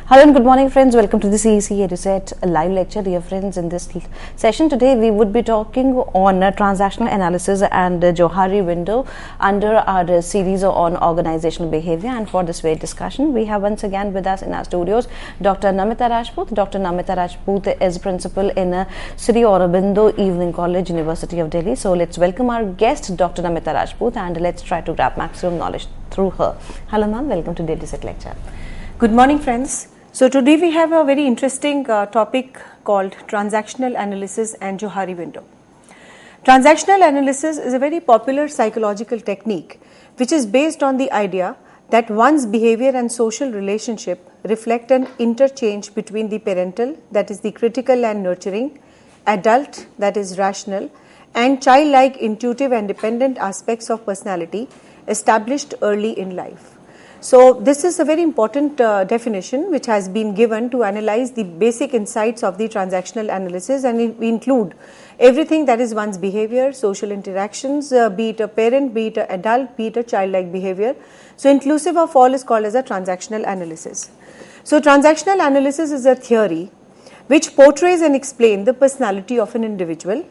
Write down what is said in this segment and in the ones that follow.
Hello and good morning, friends. Welcome to the CEC-UGC live lecture. Dear friends, in this session today we would be talking on transactional analysis and Johari window under our series on organizational behavior. And for this very discussion, we have once again with us in our studios Dr. Namita Rajput. Dr. Namita Rajput is principal in Sri Aurobindo Evening College, University of Delhi. So let's welcome our guest, Dr. Namita Rajput, and let's try to grab maximum knowledge through her. Hello, ma'am. Welcome to the DSET lecture. Good morning, friends. So today we have a very interesting topic called transactional analysis and Johari window. Transactional analysis is a very popular psychological technique which is based on the idea that one's behavior and social relationship reflect an interchange between the parental, that is the critical and nurturing, adult, that is rational, and childlike intuitive and dependent aspects of personality established early in life. So this is a very important definition which has been given to analyze the basic insights of the transactional analysis, and we include everything that is one's behavior, social interactions, be it a parent, be it an adult, be it a childlike behavior. So inclusive of all is called as a transactional analysis. So transactional analysis is a theory which portrays and explains the personality of an individual.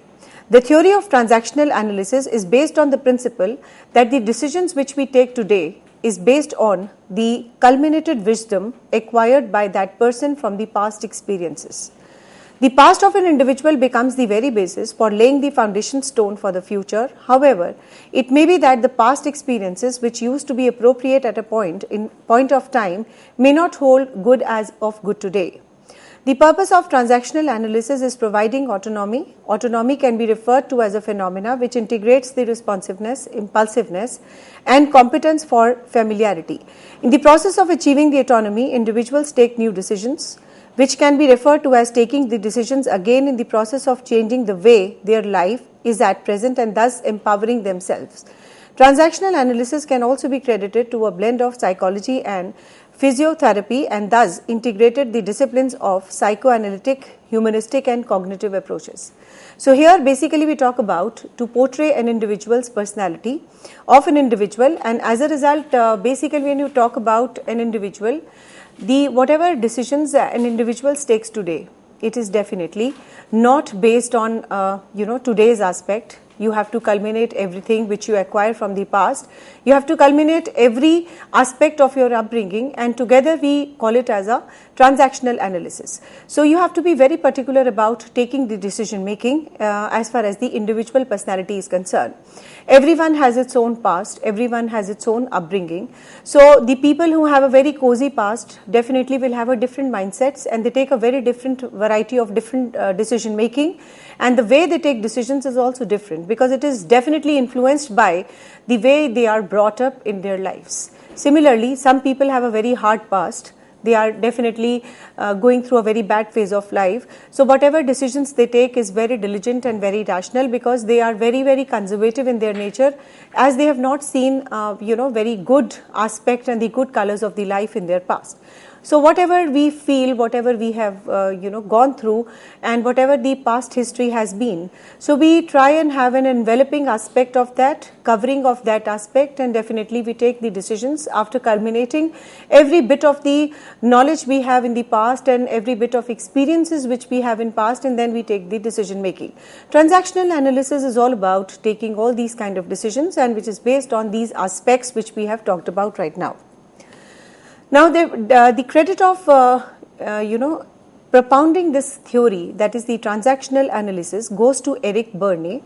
The theory of transactional analysis is based on the principle that the decisions which we take today is based on the culminated wisdom acquired by that person from the past experiences. The past of an individual becomes the very basis for laying the foundation stone for the future. However, it may be that the past experiences which used to be appropriate at a point of time may not hold good as of good today. The purpose of transactional analysis is providing autonomy. Autonomy can be referred to as a phenomena which integrates the responsiveness, impulsiveness, and competence for familiarity. In the process of achieving the autonomy, individuals take new decisions, which can be referred to as taking the decisions again in the process of changing the way their life is at present and thus empowering themselves. Transactional analysis can also be credited to a blend of psychology and physiotherapy, and thus integrated the disciplines of psychoanalytic, humanistic, and cognitive approaches. So here basically we talk about to portray an individual's personality of an individual, and as a result basically when you talk about an individual, the whatever decisions an individual takes today, it is definitely not based on today's aspect. You have to culminate everything which you acquire from the past. You have to culminate every aspect of your upbringing, and together we call it as a transactional analysis. So you have to be very particular about taking the decision making as far as the individual personality is concerned. Everyone has its own past, everyone has its own upbringing. So the people who have a very cozy past definitely will have a different mindsets, and they take a very different variety of different decision making, and the way they take decisions is also different because it is definitely influenced by the way they are brought up in their lives. Similarly, some people have a very hard past. They are definitely going through a very bad phase of life. So whatever decisions they take is very diligent and very rational because they are very, very conservative in their nature, as they have not seen very good aspect and the good colors of the life in their past. So whatever we feel, whatever we have gone through, and whatever the past history has been, so we try and have an enveloping aspect of that, covering of that aspect, and definitely we take the decisions after culminating every bit of the knowledge we have in the past and every bit of experiences which we have in past, and then we take the decision making. Transactional analysis is all about taking all these kind of decisions, and which is based on these aspects which we have talked about right now. Now, the credit of propounding this theory, that is the transactional analysis, goes to Eric Berne.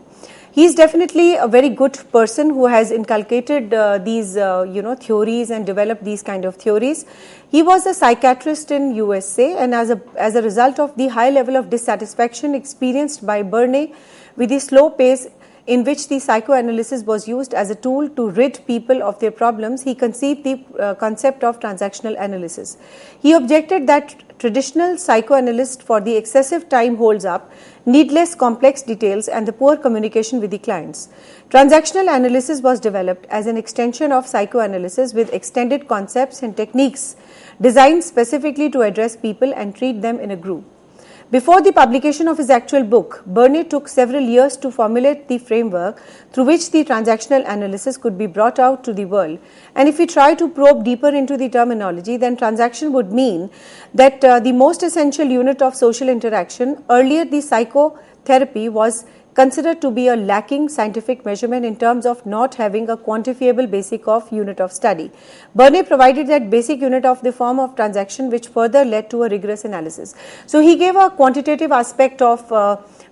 He is definitely a very good person who has inculcated these theories and developed these kind of theories. He was a psychiatrist in USA, and as a result of the high level of dissatisfaction experienced by Berne with the slow pace in which the psychoanalysis was used as a tool to rid people of their problems, he conceived the concept of transactional analysis. He objected that traditional psychoanalyst for the excessive time holds up, needless complex details, and the poor communication with the clients. Transactional analysis was developed as an extension of psychoanalysis with extended concepts and techniques designed specifically to address people and treat them in a group. Before the publication of his actual book, Burnett took several years to formulate the framework through which the transactional analysis could be brought out to the world. And if we try to probe deeper into the terminology, then transaction would mean that the most essential unit of social interaction. Earlier, the psychotherapy was considered to be a lacking scientific measurement in terms of not having a quantifiable basic of unit of study. Burnett provided that basic unit of the form of transaction, which further led to a rigorous analysis. So he gave a quantitative aspect of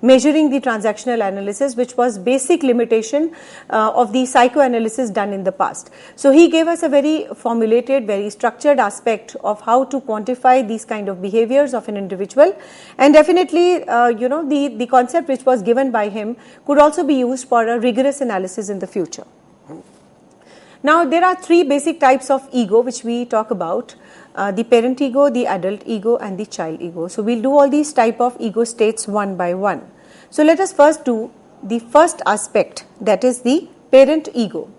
measuring the transactional analysis, which was basic limitation of the psychoanalysis done in the past. So he gave us a very formulated, very structured aspect of how to quantify these kind of behaviors of an individual, and definitely the concept which was given by him could also be used for a rigorous analysis in the future. Now there are three basic types of ego which we talk about. The parent ego, the adult ego, and the child ego. So we'll do all these type of ego states one by one. So let us first do the first aspect, that is the parent ego.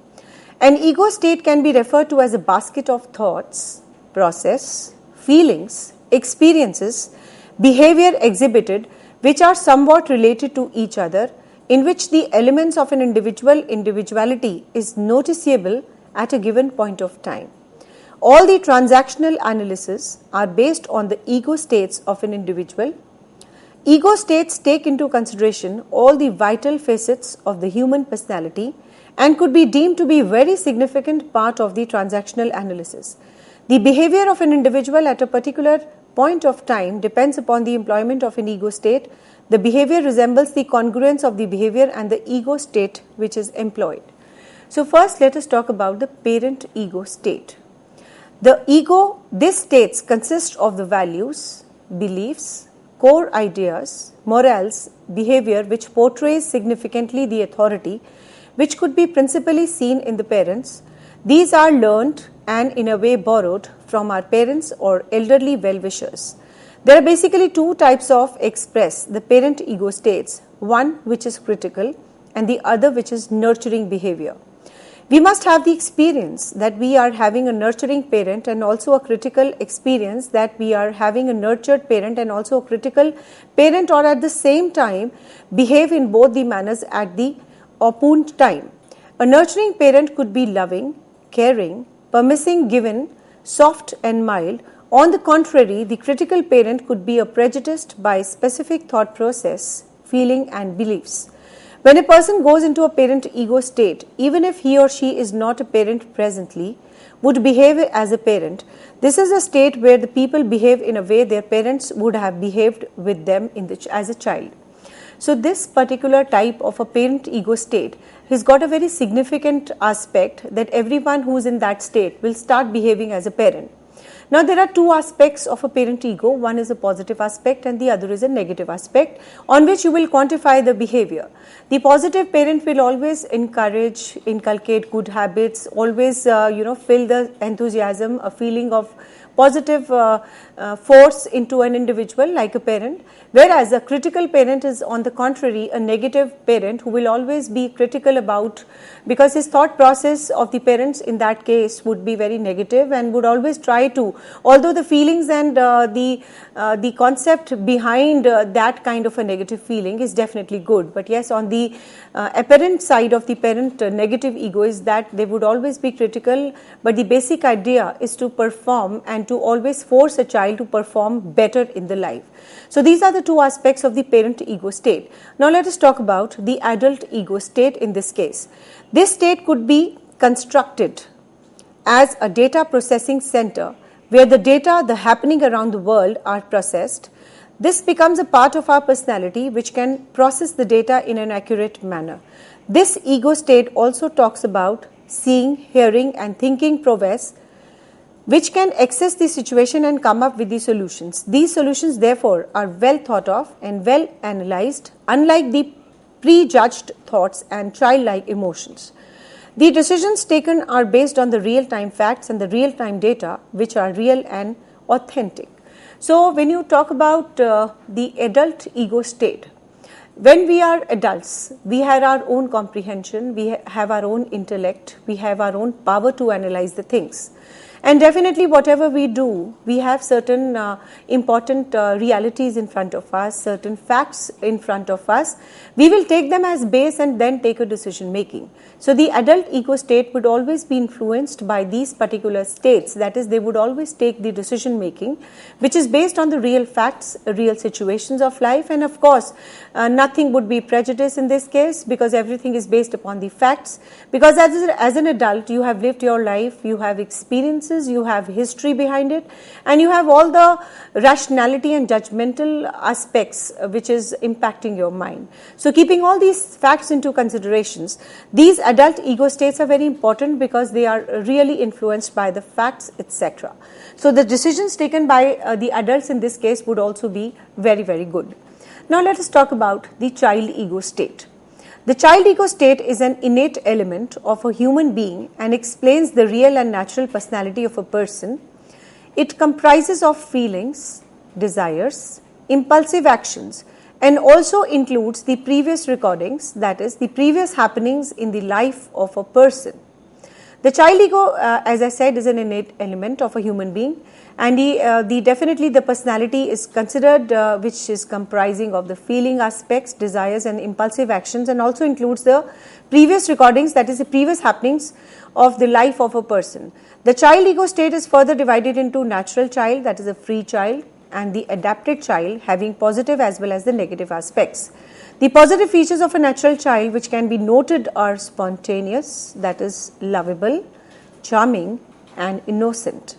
An ego state can be referred to as a basket of thoughts, process, feelings, experiences, behavior exhibited which are somewhat related to each other, in which the elements of an individuality is noticeable at a given point of time. All the transactional analyses are based on the ego states of an individual. Ego states take into consideration all the vital facets of the human personality and could be deemed to be a very significant part of the transactional analysis. The behavior of an individual at a particular point of time depends upon the employment of an ego state. The behavior resembles the congruence of the behavior and the ego state which is employed. So first let us talk about the parent ego state. The ego, these states consist of the values, beliefs, core ideas, morals, behavior which portrays significantly the authority, which could be principally seen in the parents. These are learned and in a way borrowed from our parents or elderly well-wishers. There are basically two types of express the parent ego states, one which is critical and the other which is nurturing behavior. We must have the experience that we are having a nurturing parent and also a critical experience that we are having a nurtured parent and also a critical parent, or at the same time behave in both the manners at the opportune time. A nurturing parent could be loving, caring, permissive, given, soft and mild. On the contrary, the critical parent could be a prejudiced by specific thought process, feeling and beliefs. When a person goes into a parent ego state, even if he or she is not a parent presently, would behave as a parent. This is a state where the people behave in a way their parents would have behaved with them as a child. So this particular type of a parent ego state has got a very significant aspect that everyone who is in that state will start behaving as a parent. Now there are two aspects of a parent ego. One is a positive aspect and the other is a negative aspect on which you will quantify the behavior. The positive parent will always encourage, inculcate good habits, always fill the enthusiasm, a feeling of positive force into an individual like a parent, whereas a critical parent is on the contrary a negative parent who will always be critical about, because his thought process of the parents in that case would be very negative and would always try to, although the feelings and the concept behind that kind of a negative feeling is definitely good, but yes, on the apparent side of the parent negative ego is that they would always be critical, but the basic idea is to perform and to always force a child to perform better in the life. So these are the two aspects of the parent ego state. Now let us talk about the adult ego state in this case. This state could be constructed as a data processing center where the data, the happening around the world are processed. This becomes a part of our personality which can process the data in an accurate manner. This ego state also talks about seeing, hearing and thinking prowess, which can access the situation and come up with the solutions. These solutions therefore are well thought of and well analyzed, unlike the prejudged thoughts and childlike emotions. The decisions taken are based on the real-time facts and the real-time data which are real and authentic. So when you talk about the adult ego state, when we are adults, we have our own comprehension, we have our own intellect, we have our own power to analyze the things. And definitely whatever we do, we have certain important realities in front of us, certain facts in front of us. We will take them as base and then take a decision making. So the adult ego state would always be influenced by these particular states. That is, they would always take the decision making, which is based on the real facts, real situations of life. And of course, nothing would be prejudice in this case, because everything is based upon the facts. Because as an adult, you have lived your life, you have experiences, you have history behind it, and you have all the rationality and judgmental aspects which is impacting your mind. So keeping all these facts into considerations, these adult ego states are very important because they are really influenced by the facts, etc. So the decisions taken by the adults in this case would also be very, very good. Now let us talk about the child ego state. The child ego state is an innate element of a human being and explains the real and natural personality of a person. It comprises of feelings, desires, impulsive actions, and also includes the previous recordings, that is, the previous happenings in the life of a person. The child ego, as I said, is an innate element of a human being, and definitely the personality is considered, which is comprising of the feeling aspects, desires, and impulsive actions, and also includes the previous recordings, that is, the previous happenings of the life of a person. The child ego state is further divided into natural child, that is a free child, and the adapted child, having positive as well as the negative aspects. The positive features of a natural child which can be noted are spontaneous, that is lovable, charming, and innocent.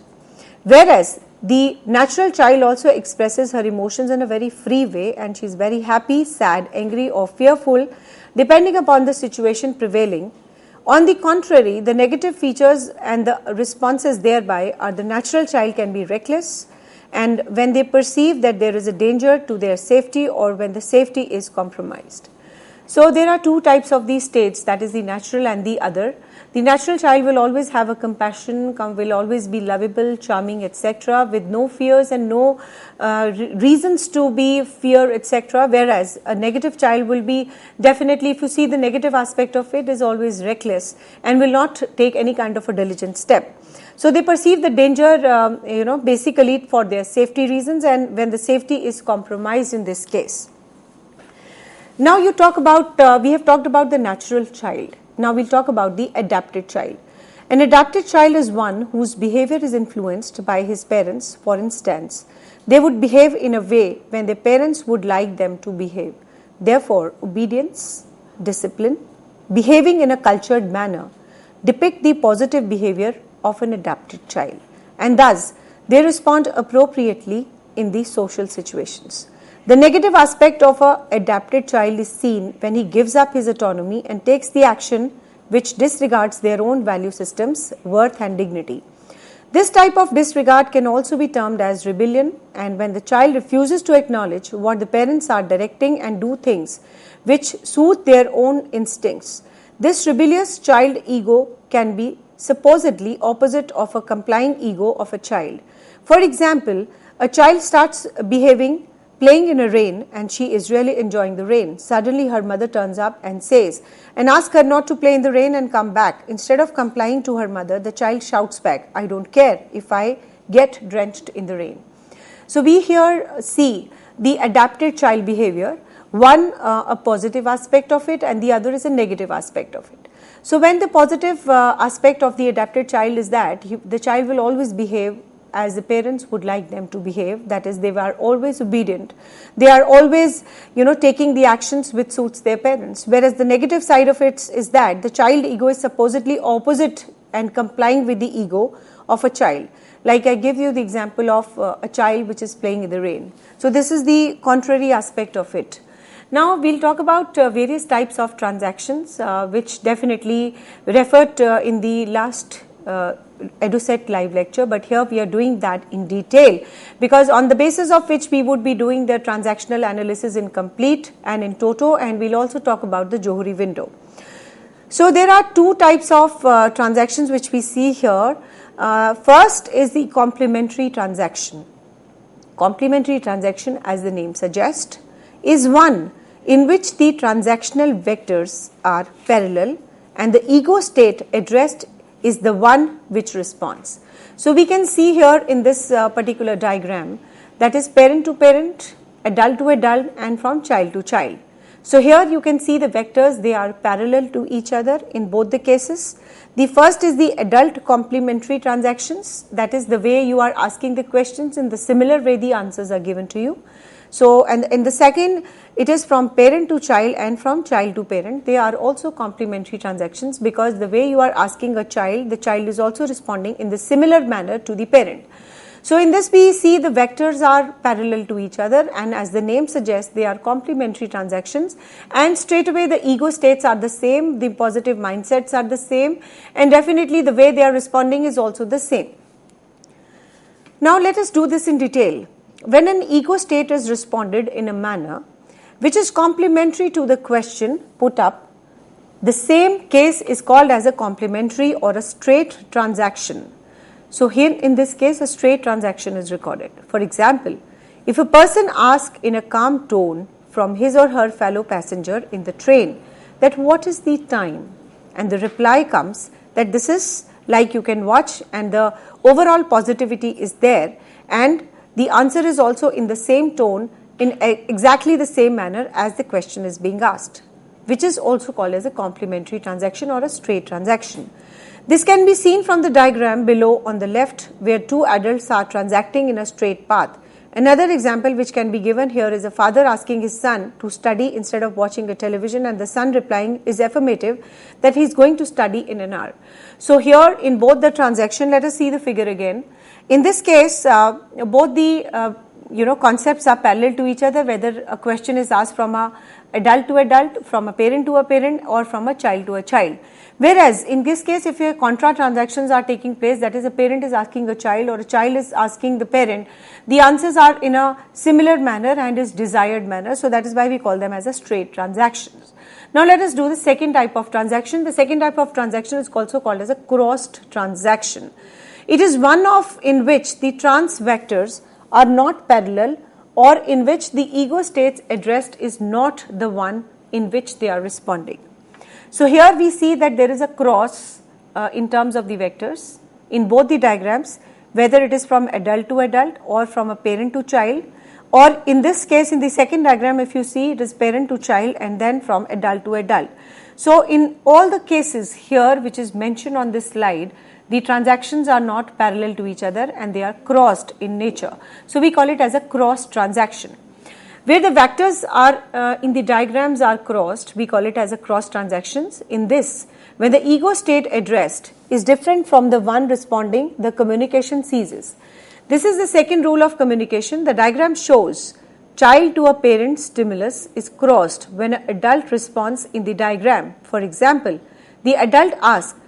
Whereas the natural child also expresses her emotions in a very free way, and she is very happy, sad, angry, or fearful depending upon the situation prevailing. On the contrary, the negative features and the responses thereby are the natural child can be reckless, and when they perceive that there is a danger to their safety or when the safety is compromised. So there are two types of these states, that is the natural and the other. The natural child will always have a compassion, will always be lovable, charming, etc., with no fears and no reasons to be fear, etc., whereas a negative child will be definitely, if you see the negative aspect of it, is always reckless and will not take any kind of a diligent step. So they perceive the danger, basically for their safety reasons, and when the safety is compromised in this case. Now we have talked about the natural child. Now we'll talk about the adapted child. An adapted child is one whose behavior is influenced by his parents. For instance, they would behave in a way when their parents would like them to behave. Therefore, obedience, discipline, behaving in a cultured manner depict the positive behavior of an adapted child, and thus they respond appropriately in these social situations. The negative aspect of an adapted child is seen when he gives up his autonomy and takes the action which disregards their own value systems, worth, and dignity. This type of disregard can also be termed as rebellion, and when the child refuses to acknowledge what the parents are directing and do things which suit their own instincts. This rebellious child ego can be supposedly opposite of a complying ego of a child. For example, a child starts playing in a rain, and she is really enjoying the rain. Suddenly her mother turns up and asks her not to play in the rain and come back. Instead of complying to her mother, the child shouts back, "I don't care if I get drenched in the rain." So we here see the adapted child behavior, one a positive aspect of it and the other is a negative aspect of it. So when the positive aspect of the adapted child is that the child will always behave as the parents would like them to behave, that is, they are always obedient, they are always taking the actions which suits their parents, whereas the negative side of it is that the child ego is supposedly opposite and complying with the ego of a child. Like I give you the example of a child which is playing in the rain. So this is the contrary aspect of it. Now we'll talk about various types of transactions which definitely referred in the last EduSet live lecture, but here we are doing that in detail because on the basis of which we would be doing the transactional analysis in complete and in toto, and we'll also talk about the Johari window. So there are two types of transactions which we see here. First is the complementary transaction. Complementary transaction, as the name suggests, is one in which the transactional vectors are parallel and the ego state addressed is the one which responds. So we can see here in this particular diagram, that is parent to parent, adult to adult, and from child to child. So here you can see the vectors, they are parallel to each other in both the cases. The first is the adult complementary transactions, that is the way you are asking the questions, in the similar way the answers are given to you. So, and in the second, it is from parent to child and from child to parent. They are also complementary transactions, because the way you are asking a child, the child is also responding in the similar manner to the parent. So in this we see the vectors are parallel to each other, and as the name suggests, they are complementary transactions, and straight away the ego states are the same, the positive mindsets are the same, and definitely the way they are responding is also the same. Now let us do this in detail. When an ego state is responded in a manner which is complementary to the question put up, the same case is called as a complementary or a straight transaction. So here in this case, a straight transaction is recorded. For example, if a person asks in a calm tone from his or her fellow passenger in the train that what is the time, and the reply comes that this is like you can watch, and the overall positivity is there, and the answer is also in the same tone, in exactly the same manner as the question is being asked, which is also called as a complementary transaction or a straight transaction. This can be seen from the diagram below on the left, where two adults are transacting in a straight path. Another example which can be given here is a father asking his son to study instead of watching a television, and the son replying is affirmative that he is going to study in an hour. So here in both the transaction, let us see the figure again. In this case, both the concepts are parallel to each other, whether a question is asked from a adult to adult, from a parent to a parent, or from a child to a child. Whereas in this case, if your contra transactions are taking place, that is a parent is asking a child or a child is asking the parent, the answers are in a similar manner and is desired manner. So that is why we call them as a straight transactions. Now let us do the second type of transaction. The second type of transaction is also called as a crossed transaction. It is one in which the trans vectors are not parallel, or in which the ego states addressed is not the one in which they are responding. So here we see that there is a cross in terms of the vectors in both the diagrams, whether it is from adult to adult or from a parent to child, or in this case in the second diagram, if you see, it is parent to child and then from adult to adult. So in all the cases here which is mentioned on this slide, the transactions are not parallel to each other and they are crossed in nature. So we call it as a cross transaction. Where the vectors are in the diagrams are crossed, we call it as a cross transactions. In this, when the ego state addressed is different from the one responding, the communication ceases. This is the second rule of communication. The diagram shows child to a parent stimulus is crossed when an adult responds in the diagram. For example, the adult asks,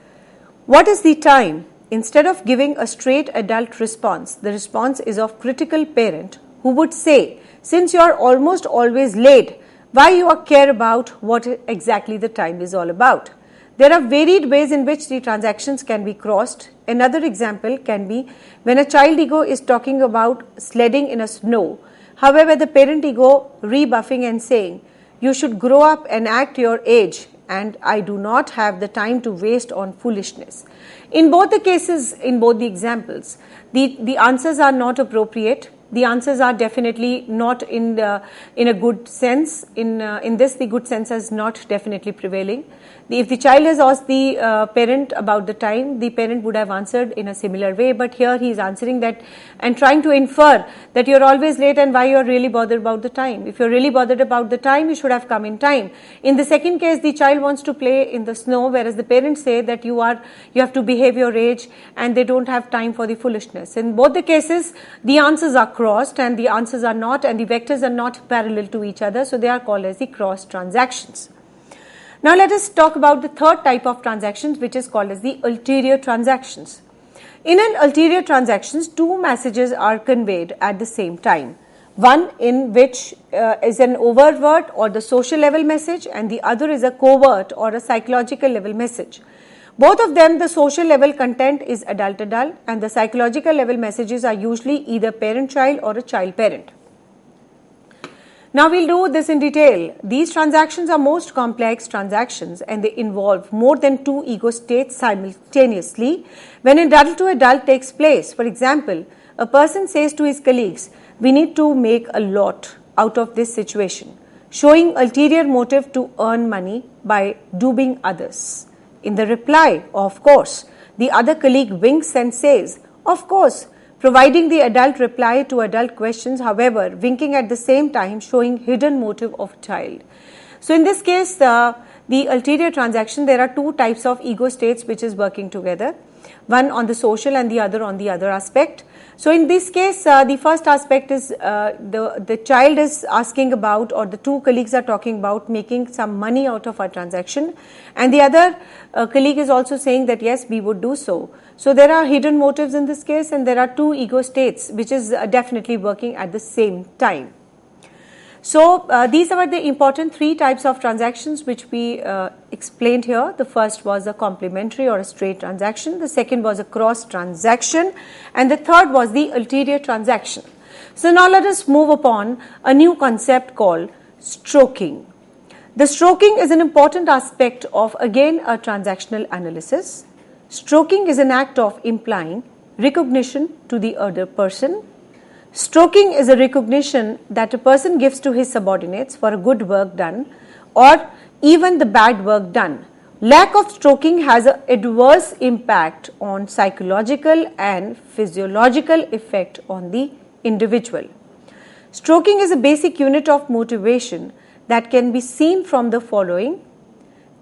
"What is the time?" Instead of giving a straight adult response, the response is of critical parent who would say, "Since you are almost always late, why you care about what exactly the time is all about?" There are varied ways in which the transactions can be crossed. Another example can be when a child ego is talking about sledding in a snow. However, the parent ego rebuffing and saying, "You should grow up and act your age, and I do not have the time to waste on foolishness." In both the cases, in both the examples, the answers are not appropriate. The answers are definitely not in a good sense. In this, the good sense is not definitely prevailing. If the child has asked the parent about the time, the parent would have answered in a similar way, but here he is answering that and trying to infer that you're always late and why you're really bothered about the time. If you're really bothered about the time, you should have come in time. In the second case, the child wants to play in the snow, whereas the parents say that you have to behave your age and they don't have time for the foolishness. In both the cases, the answers are crossed and the answers are not, and the vectors are not parallel to each other, so they are called as the cross transactions. Now let us talk about the third type of transactions, which is called as the ulterior transactions. In an ulterior transactions, two messages are conveyed at the same time. One in which is an overt or the social level message, and the other is a covert or a psychological level message. Both of them, the social level content is adult-adult, and the psychological level messages are usually either parent-child or a child-parent. Now we'll do this in detail. These transactions are most complex transactions and they involve more than two ego states simultaneously when adult to adult takes place. For example, a person says to his colleagues, "We need to make a lot out of this situation," showing ulterior motive to earn money by duping others. In the reply, "Of course," the other colleague winks and says, "Of course," providing the adult reply to adult questions, however, winking at the same time, showing hidden motive of child. So in this case, the ulterior transaction, there are two types of ego states which is working together, one on the social and the other on the other aspect. So in this case, the first aspect is the child is asking about, or the two colleagues are talking about making some money out of a transaction, and the other colleague is also saying that yes, we would do so. So there are hidden motives in this case, and there are two ego states which is definitely working at the same time. So these are the important three types of transactions which we explained here. The first was a complementary or a straight transaction. The second was a cross transaction, and the third was the ulterior transaction. So now let us move upon a new concept called stroking. The stroking is an important aspect of, again, a transactional analysis. Stroking is an act of implying recognition to the other person. Stroking is a recognition that a person gives to his subordinates for a good work done or even the bad work done. Lack of stroking has an adverse impact on psychological and physiological effect on the individual. Stroking is a basic unit of motivation that can be seen from the following.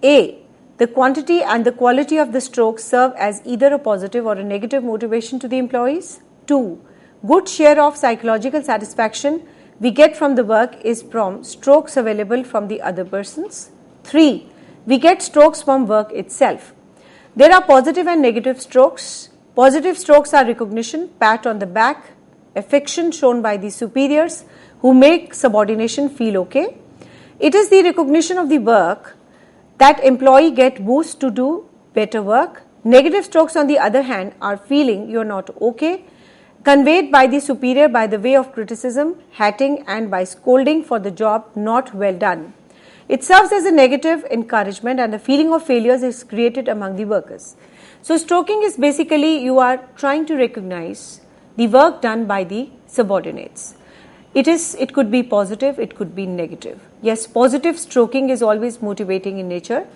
A. The quantity and the quality of the strokes serve as either a positive or a negative motivation to the employees. 2. Good share of psychological satisfaction we get from the work is from strokes available from the other persons. 3. We get strokes from work itself. There are positive and negative strokes. Positive strokes are recognition, pat on the back, affection shown by the superiors who make subordination feel okay. It is the recognition of the work that employee get boost to do better work. Negative strokes, on the other hand, are feeling you're not okay, conveyed by the superior by the way of criticism, hatting, and by scolding for the job not well done. It serves as a negative encouragement, and a feeling of failures is created among the workers. So stroking is basically you are trying to recognize the work done by the subordinates. It could be positive, it could be negative. Yes, positive stroking is always motivating in nature.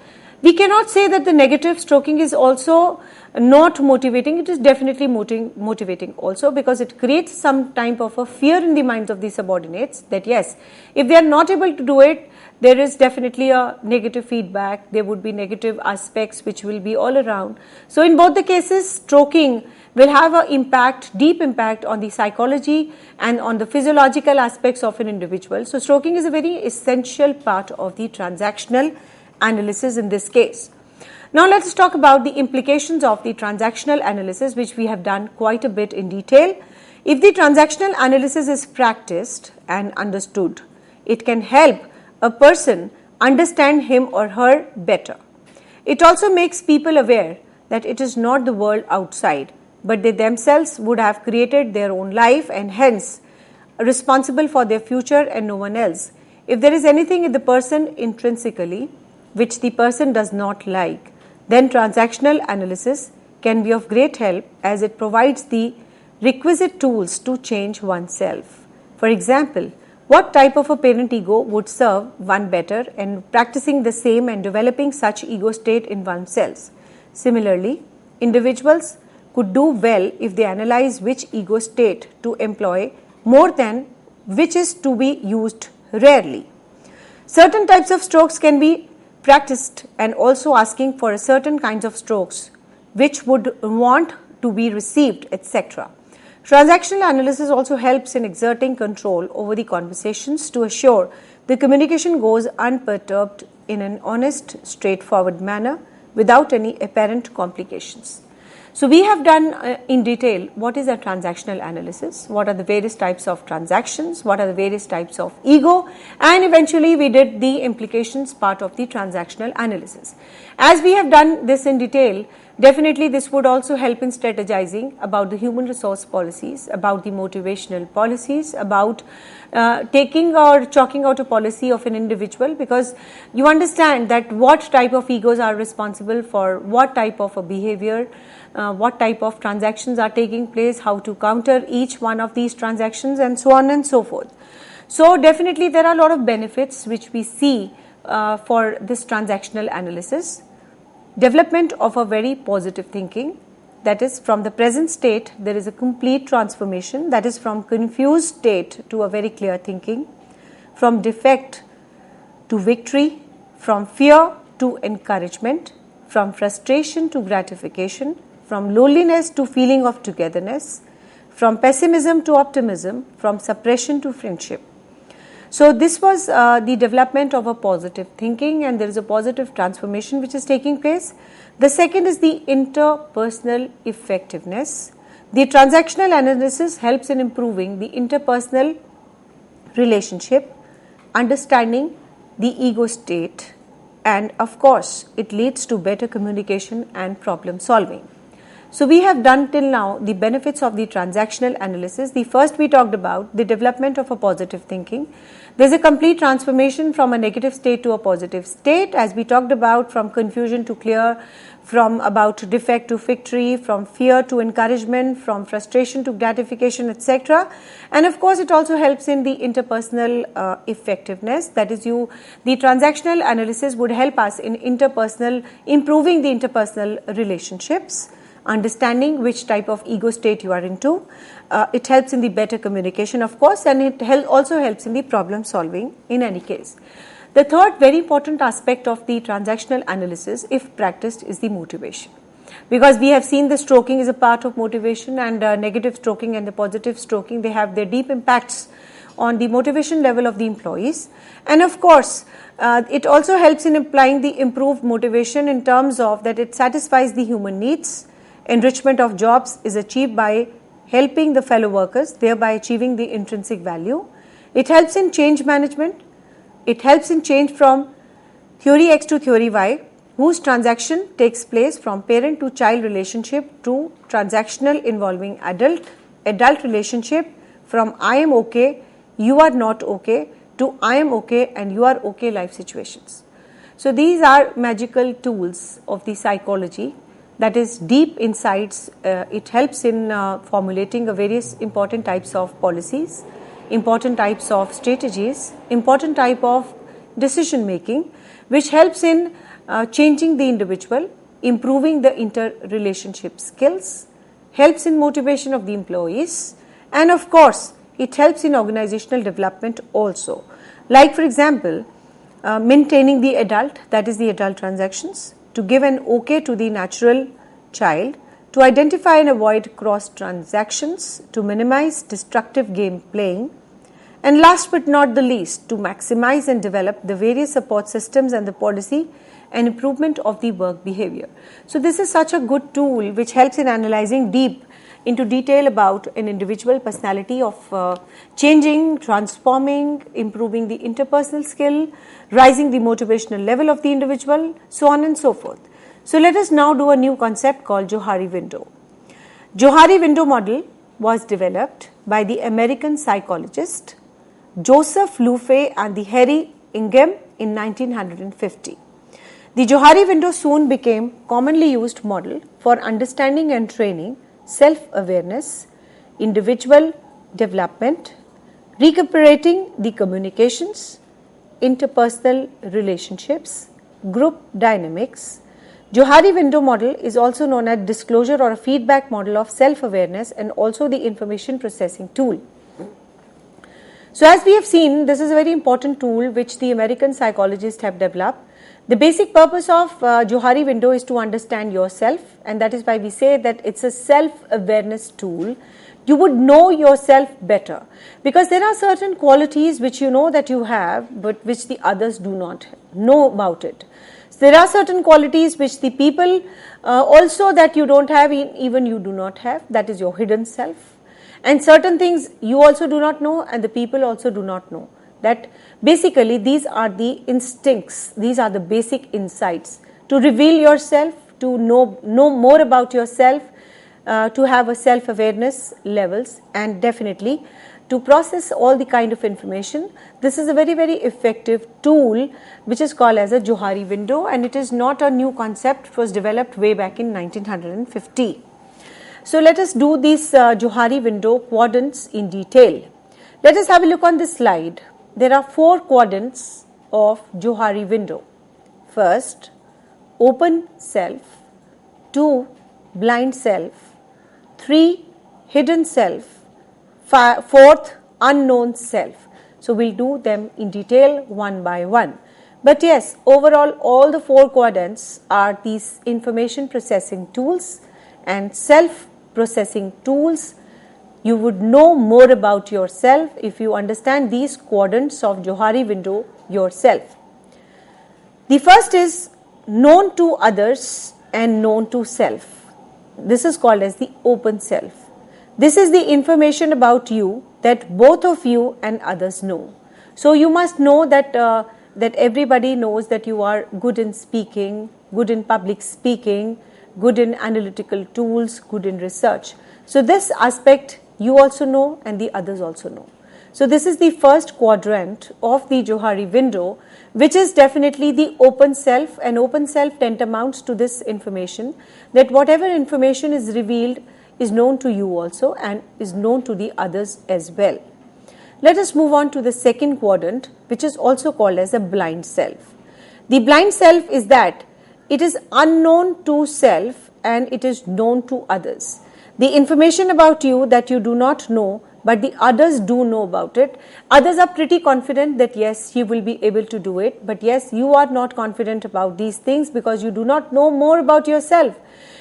We cannot say that the negative stroking is also not motivating. It is definitely motivating also, because it creates some type of a fear in the minds of the subordinates that yes, if they are not able to do it, there is definitely a negative feedback. There would be negative aspects which will be all around. So in both the cases, stroking will have an impact, deep impact on the psychology and on the physiological aspects of an individual. So stroking is a very essential part of the transactional analysis in this case. Now let us talk about the implications of the transactional analysis, which we have done quite a bit in detail. If the transactional analysis is practiced and understood, it can help a person understand him or her better. It also makes people aware that it is not the world outside, but they themselves would have created their own life and hence responsible for their future and no one else. If there is anything in the person intrinsically which the person does not like, then transactional analysis can be of great help, as it provides the requisite tools to change oneself. For example, what type of a parent ego would serve one better, and practicing the same and developing such ego state in oneself. Similarly, individuals could do well if they analyze which ego state to employ more than which is to be used rarely. Certain types of strokes can be practiced, and also asking for a certain kinds of strokes which would want to be received, etc. Transactional analysis also helps in exerting control over the conversations to assure the communication goes unperturbed in an honest, straightforward manner without any apparent complications. So we have done in detail what is a transactional analysis, what are the various types of transactions, what are the various types of ego, and eventually we did the implications part of the transactional analysis. As we have done this in detail, Definitely, this would also help in strategizing about the human resource policies, about the motivational policies, about taking or chalking out a policy of an individual, because you understand that what type of egos are responsible for what type of a behavior, what type of transactions are taking place, how to counter each one of these transactions, and so on and so forth. So definitely there are a lot of benefits which we see for this transactional analysis. Development of a very positive thinking, that is, from the present state there is a complete transformation, that is, from confused state to a very clear thinking, from defect to victory, from fear to encouragement, from frustration to gratification, from loneliness to feeling of togetherness, from pessimism to optimism, from suppression to friendship. So this was the development of a positive thinking, and there is a positive transformation which is taking place. The second is the interpersonal effectiveness. The transactional analysis helps in improving the interpersonal relationship, understanding the ego state, and of course it leads to better communication and problem solving. So we have done till now the benefits of the transactional analysis. The first we talked about the development of a positive thinking. There is a complete transformation from a negative state to a positive state, as we talked about, from confusion to clear, from about defect to victory, from fear to encouragement, from frustration to gratification, etc. And of course it also helps in the interpersonal effectiveness, that is, the transactional analysis would help us in improving the interpersonal relationships, understanding which type of ego state you are into. It helps in the better communication, of course, and it also helps in the problem solving in any case. The third very important aspect of the transactional analysis, if practiced, is the motivation. Because we have seen the stroking is a part of motivation, and negative stroking and the positive stroking, they have their deep impacts on the motivation level of the employees. And of course, it also helps in implying the improved motivation in terms of that it satisfies the human needs. Enrichment of jobs is achieved by helping the fellow workers, thereby achieving the intrinsic value. It helps in change management. It helps in change from theory X to theory Y, whose transaction takes place from parent to child relationship to transactional involving adult relationship, from I am okay, you are not okay, to I am okay and you are okay life situations. So these are magical tools of the psychology, that is deep insights. It helps in formulating various important types of policies, important types of strategies, important type of decision making, which helps in changing the individual, improving the interrelationship skills, helps in motivation of the employees, and of course it helps in organizational development also. Like for example, maintaining the adult, that is the adult transactions, to give an okay to the natural child, to identify and avoid cross transactions, to minimize destructive game playing, and last but not the least, to maximize and develop the various support systems and the policy and improvement of the work behavior. So this is such a good tool which helps in analyzing deep into detail about an individual personality of changing, transforming, improving the interpersonal skill, rising the motivational level of the individual, so on and so forth. So let us now do a new concept called Johari Window. Johari Window model was developed by the American psychologist Joseph Luffey and the Harry Ingham in 1950. The Johari Window soon became commonly used model for understanding and training self-awareness, individual development, recuperating the communications, interpersonal relationships, group dynamics. Johari Window model is also known as disclosure or a feedback model of self-awareness and also the information processing tool. So as we have seen, this is a very important tool which the American psychologists have developed. The basic purpose of Johari Window is to understand yourself, and that is why we say that it's a self-awareness tool. You would know yourself better because there are certain qualities which you know that you have but which the others do not know about it. So there are certain qualities which the people also that you don't have, even you do not have, that is your hidden self. And certain things you also do not know and the people also do not know. That basically these are the instincts, these are the basic insights to reveal yourself, to know more about yourself, to have a self-awareness levels, and definitely to process all the kind of information. This is a very, very effective tool which is called as a Johari window, and it is not a new concept. It was developed way back in 1950. So let us do these Johari window quadrants in detail. Let us have a look on this slide. There are 4 quadrants of Johari window. First, open self. 2, blind self. 3, hidden self. 4th, unknown self. So we'll do them in detail one by one. But yes, overall all the 4 quadrants are these information processing tools and self processing tools. You would know more about yourself if you understand these quadrants of Johari window yourself. The first is known to others and known to self. This is called as the open self. This is the information about you that both of you and others know. So you must know that that everybody knows that you are good in speaking, good in public speaking, good in analytical tools, good in research. So this aspect you also know and the others also know. So this is the first quadrant of the Johari window, which is definitely the open self, and open self tantamounts to this information that whatever information is revealed is known to you also and is known to the others as well. Let us move on to the second quadrant, which is also called as a blind self. The blind self is that it is unknown to self and it is known to others. The information about you that you do not know, but the others do know about it. Others are pretty confident that yes, you will be able to do it, but yes, you are not confident about these things because you do not know more about yourself.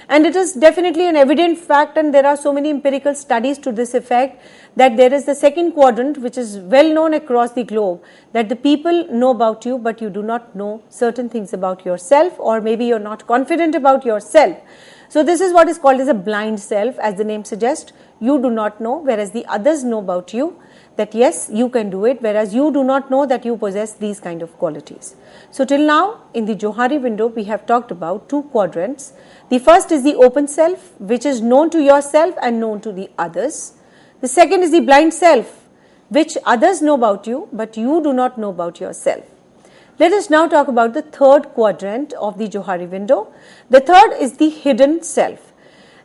And it is definitely an evident fact, and there are so many empirical studies to this effect, that there is the second quadrant which is well known across the globe, that the people know about you but you do not know certain things about yourself, or maybe you are not confident about yourself. So this is what is called as a blind self. As the name suggests, you do not know, whereas the others know about you, that yes, you can do it, whereas you do not know that you possess these kind of qualities. So till now in the Johari window we have talked about 2 quadrants. The first is the open self, which is known to yourself and known to the others. The second is the blind self, which others know about you but you do not know about yourself. Let us now talk about the third quadrant of the Johari window. The third is the hidden self,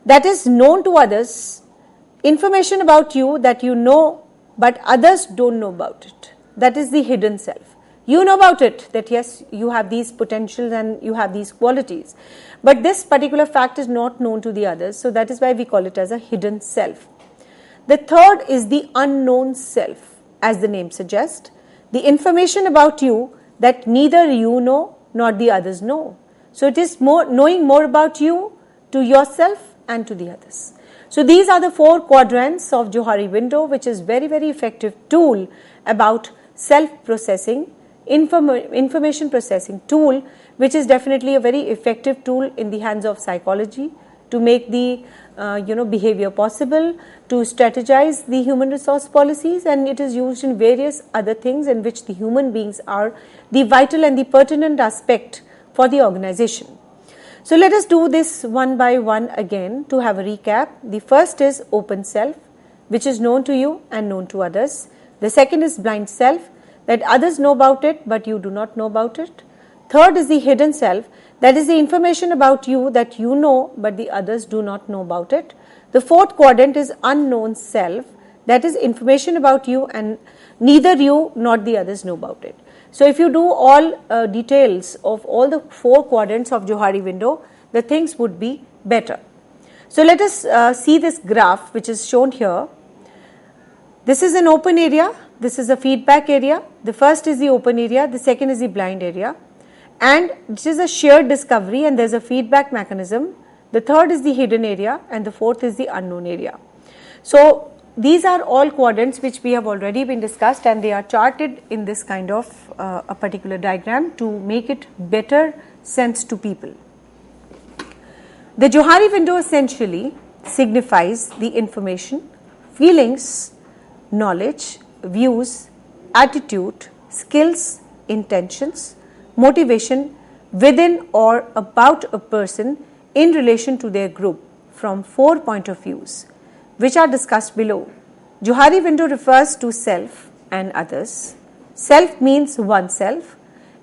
that is known to others, information about you that you know but others don't know about it. That is the hidden self. You know about it, that yes, you have these potentials and you have these qualities, but this particular fact is not known to the others, so that is why we call it as a hidden self. The third is the unknown self. As the name suggests, the information about you that neither you know nor the others know. So it is knowing more about you, to yourself and to the others. So these are the 4 quadrants of Johari window, which is very, very effective tool about self-processing, information processing tool, which is definitely a very effective tool in the hands of psychology to make the behavior possible, to strategize the human resource policies, and it is used in various other things in which the human beings are the vital and the pertinent aspect for the organization. So let us do this one by one again to have a recap. The first is open self, which is known to you and known to others. The second is blind self, that others know about it but you do not know about it. Third is the hidden self, that is the information about you that you know but the others do not know about it. The fourth quadrant is unknown self, that is information about you and neither you nor the others know about it. So if you do all details of all the 4 quadrants of Johari window, the things would be better. So let us see this graph which is shown here. This is an open area, this is a feedback area. The first is the open area, the second is the blind area, and this is a shared discovery and there is a feedback mechanism. The third is the hidden area and the fourth is the unknown area. So these are all quadrants which we have already been discussed, and they are charted in this kind of a particular diagram to make it better sense to people. The Johari window essentially signifies the information, feelings, knowledge, views, attitude, skills, intentions, motivation within or about a person in relation to their group from 4 points of views, which are discussed below. Johari window refers to self and others. Self means oneself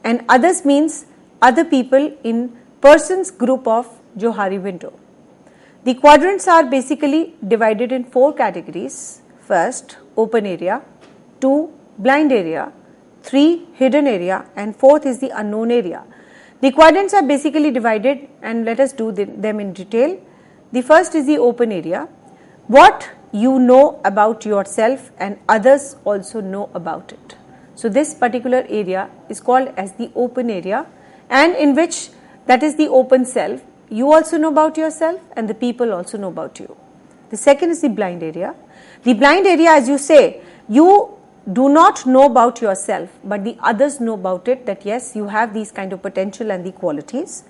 and others means other people in person's group of Johari window. The quadrants are basically divided in 4 categories. First, open area, 2, blind area, 3, hidden area, and 4th is the unknown area. The quadrants are basically divided, and let us do them in detail. The first is the open area. What you know about yourself and others also know about it. So this particular area is called as the open area, and in which, that is the open self, you also know about yourself and the people also know about you. The second is the blind area. The blind area, as you say, you do not know about yourself, but the others know about it, that yes, you have these kind of potential and the qualities.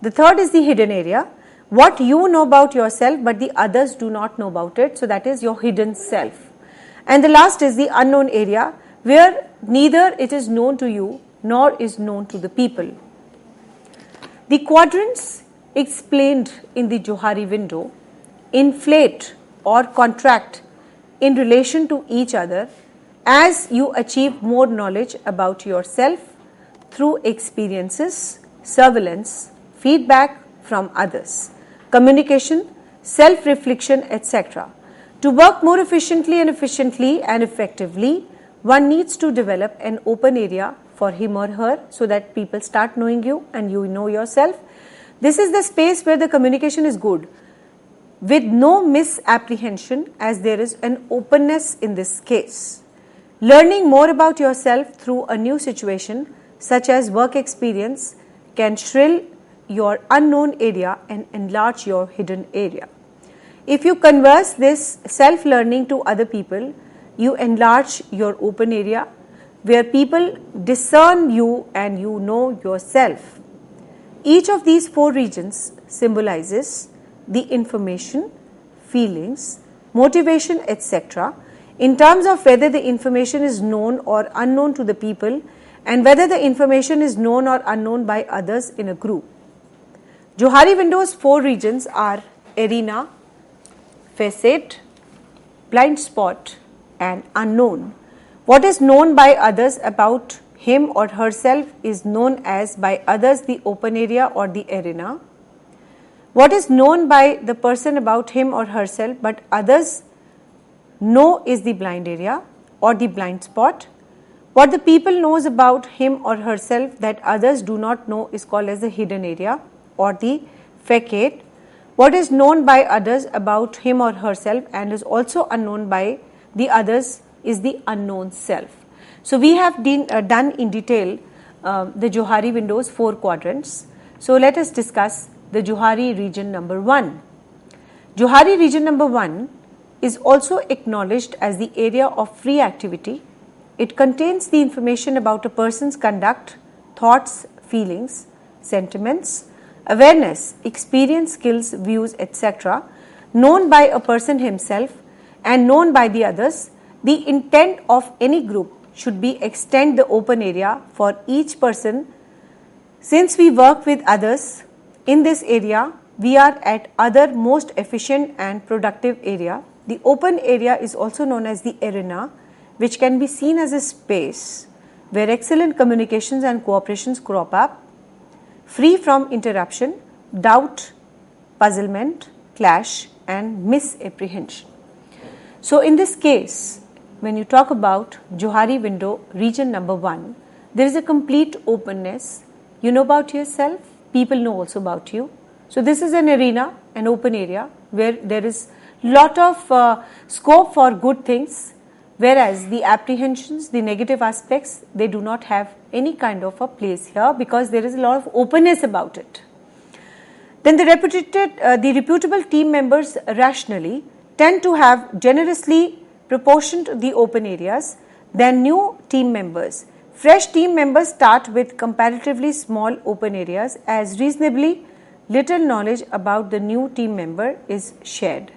The third is the hidden area. What you know about yourself, but the others do not know about it, so that is your hidden self. And the last is the unknown area, where neither it is known to you nor is known to the people. The quadrants explained in the Johari window inflate or contract in relation to each other as you achieve more knowledge about yourself through experiences, surveillance, feedback from others, communication, self-reflection, etc. To work more efficiently and effectively, one needs to develop an open area for him or her so that people start knowing you and you know yourself. This is the space where the communication is good, with no misapprehension, as there is an openness in this case. Learning more about yourself through a new situation, such as work experience, can shrill your unknown area and enlarge your hidden area. If you converse this self-learning to other people, you enlarge your open area, where people discern you and you know yourself. Each of these 4 regions symbolizes the information, feelings, motivation, etc. in terms of whether the information is known or unknown to the people and whether the information is known or unknown by others in a group. Johari window's 4 regions are arena, facet, blind spot, and unknown. What is known by others about him or herself is known as by others the open area or the arena. What is known by the person about him or herself but others know is the blind area or the blind spot. What the people knows about him or herself that others do not know is called as the hidden area or the facet. What is known by others about him or herself and is also unknown by the others is the unknown self. So we have done in detail the Johari window's 4 quadrants. So let us discuss the Johari region number 1. Johari region number 1 is also acknowledged as the area of free activity. It contains the information about a person's conduct, thoughts, feelings, sentiments, awareness, experience, skills, views, etc. known by a person himself and known by the others. The intent of any group should be extend the open area for each person. Since we work with others in this area, we are at other most efficient and productive area. The open area is also known as the arena, which can be seen as a space where excellent communications and cooperations crop up, free from interruption, doubt, puzzlement, clash, and misapprehension. So in this case, when you talk about Johari window region number 1, there is a complete openness. You know about yourself, people know also about you. So this is an arena, an open area where there is lot of scope for good things, whereas the apprehensions, the negative aspects, they do not have any kind of a place here because there is a lot of openness about it. Then the reputable team members rationally tend to have generously proportioned the open areas than new team members. Fresh team members start with comparatively small open areas as reasonably little knowledge about the new team member is shared.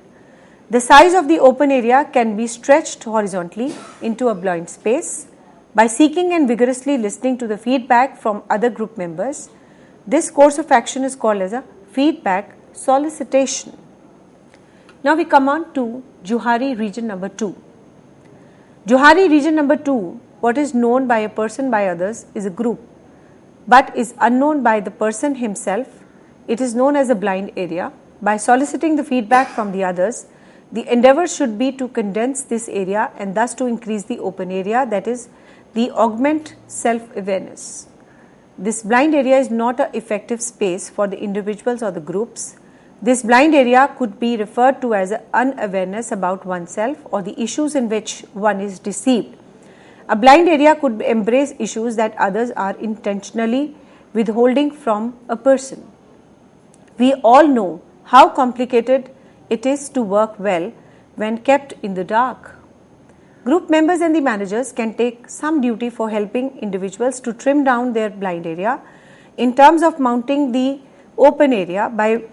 The size of the open area can be stretched horizontally into a blind space by seeking and vigorously listening to the feedback from other group members. This course of action is called as a feedback solicitation. Now we come on to Johari region number 2. Johari region number 2, what is known by a person by others is a group, but is unknown by the person himself. It is known as a blind area. By soliciting the feedback from the others, the endeavor should be to condense this area and thus to increase the open area, that is, the augment self-awareness. This blind area is not an effective space for the individuals or the groups. This blind area could be referred to as unawareness about oneself or the issues in which one is deceived. A blind area could embrace issues that others are intentionally withholding from a person. We all know how complicated it is to work well when kept in the dark. Group members and the managers can take some duty for helping individuals to trim down their blind area in terms of mounting the open area by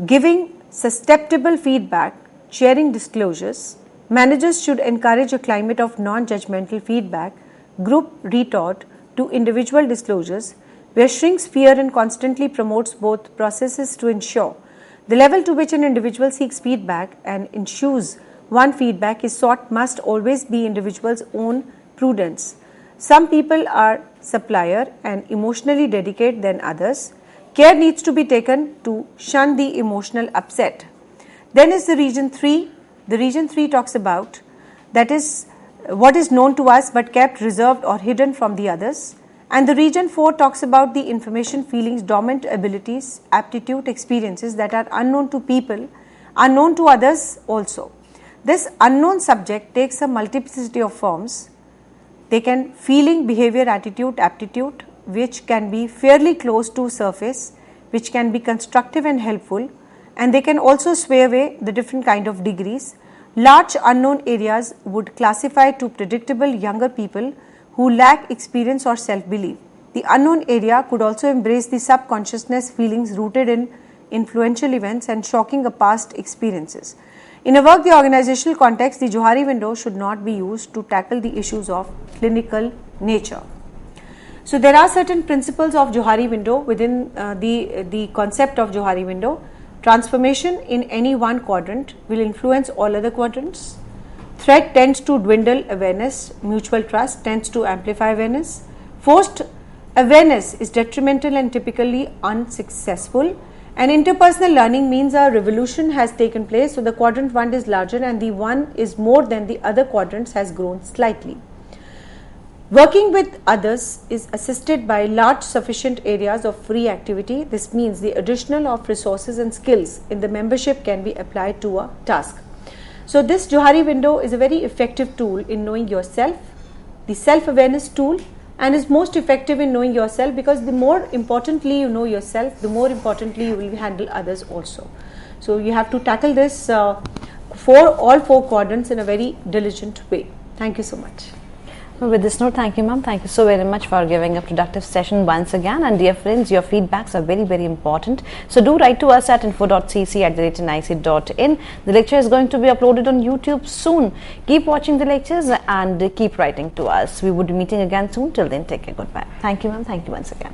giving susceptible feedback, sharing disclosures. Managers should encourage a climate of non-judgmental feedback, group retort to individual disclosures, where shrinks fear and constantly promotes both processes to ensure the level to which an individual seeks feedback and ensures one feedback is sought must always be individual's own prudence. Some people are supplier and emotionally dedicated than others. Care needs to be taken to shun the emotional upset. Then is the region 3. The region 3 talks about that is what is known to us but kept reserved or hidden from the others. And the region 4 talks about the information, feelings, dormant abilities, aptitude, experiences that are unknown to people, unknown to others also. This unknown subject takes a multiplicity of forms. They can feeling, behavior, attitude, aptitude, which can be fairly close to surface, which can be constructive and helpful, and they can also sway away the different kind of degrees. Large unknown areas would classify to predictable younger people who lack experience or self-belief. The unknown area could also embrace the subconsciousness feelings rooted in influential events and shocking past experiences. In a work the organizational context, the Johari window should not be used to tackle the issues of clinical nature. So there are certain principles of Johari window within the concept of Johari window. Transformation in any one quadrant will influence all other quadrants. Threat tends to dwindle awareness, mutual trust tends to amplify awareness. Forced awareness is detrimental and typically unsuccessful. And interpersonal learning means a revolution has taken place, so the quadrant 1 is larger and the 1 is more than the other quadrants has grown slightly. Working with others is assisted by large sufficient areas of free activity. This means the additional of resources and skills in the membership can be applied to a task. So this Johari window is a very effective tool in knowing yourself, the self-awareness tool, and is most effective in knowing yourself because the more importantly you know yourself, the more importantly you will handle others also. So you have to tackle this for all 4 quadrants in a very diligent way. Thank you so much. With this note, thank you, ma'am. Thank you so very much for giving a productive session once again. And dear friends, your feedbacks are very, very important. So do write to us at info.cec@nic.in. The lecture is going to be uploaded on YouTube soon. Keep watching the lectures and keep writing to us. We would be meeting again soon. Till then, take care. Goodbye. Thank you, ma'am. Thank you once again.